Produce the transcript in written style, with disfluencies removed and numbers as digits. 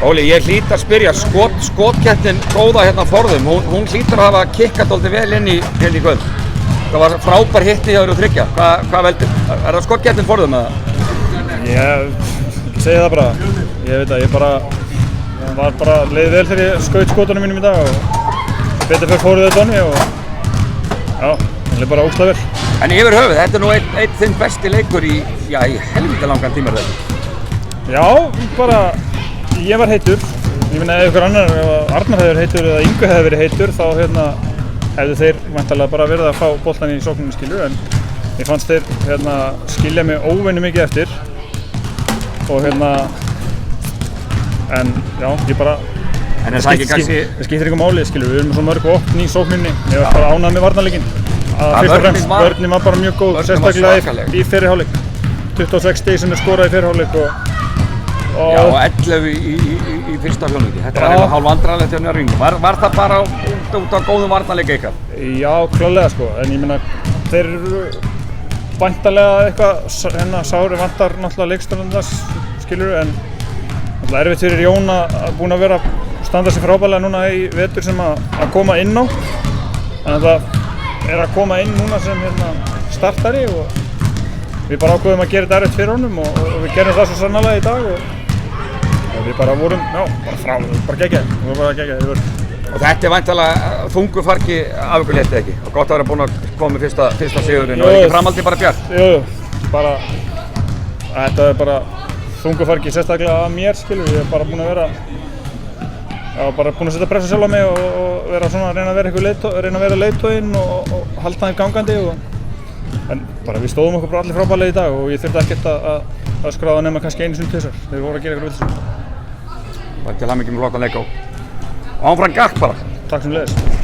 Óli, ég hlýt að spyrja, skotkeppnin góða hérna á Forðum, hún hlýtur að hafa kikkað dálítið vel inn í kvöld. Það var frábær hitti hjá þér og þriggja. Hvað veldur? Er það skotkeppnin Forðum eða? Ég segi það bara. Ég veit að ég var bara leið vel þegar ég skaut skotunum mínum í dag og betur fyrir fóruð þetta onni og já, það leið bara ógeðslega vel. En yfir höfuð, þetta nú einn þinn besti leikur í helvita langan tíma þetta. Já, bara ég var heitur. Ég meina ef ykkur annar, ef Arnar hefði verið heitur eða Ingu hefði verið heitur þá hefðu þeir væntanlega bara verið að fá boltann í sóknunum skilur en ég fannst þeir skilja mig óvenju mikið eftir og en já, ég bara það skiptir ykkur máli skilur, við erum svo mörg opn í sókninni ég var bara ánægð með varnarleikinn fyrst og fremst, vörnin var bara mjög góð sérstaklega í fyrri hálfleik 26 stig sem skoraði í fyrri hálfleik Já, og 11 í fyrsta fjólleiki. Þetta var eiginlega hálf vandræðalegt hjá Njörvík. Var það bara út á góðum varnarleik ykkar? Já, klálega sko, en ég meina þeir eru væntanlega eitthvað Sári vantar náttúrulega leikstjórnandans skilur en náttúrulega erfitt fyrir Jón búinn að vera standa sig frábærlega núna í vetur sem að koma inn á en það að koma inn núna sem startari og við bara ákveðum að gera þetta erfitt fyrir honum og við gerum það svo sannarlega í dag og við bara vorum, bara geggjaðir. Og þetta væntanlega þungu fargi af ykkur létti ekki? Og gott að vera búinn að koma með fyrsta sigurinn og ekki framhaldið bara bjart? Jú, bara þetta bara þungu fargi sérstaklega af mér skilur, ég bara búinn að vera bara búinn að setja pressa sjálf á mig og vera svona að reyna að vera leiðtoginn og halda þeim gangandi en bara við stóðum okkur bara allir frábærlega í dag og ég þurfti ekkert að skráða nema kannski einu sinni tvisvar. Þeir voru að gera eitthvað vilsum. Til hamingju með flottan leik og áfram gakk bara. Takk sem leiðis.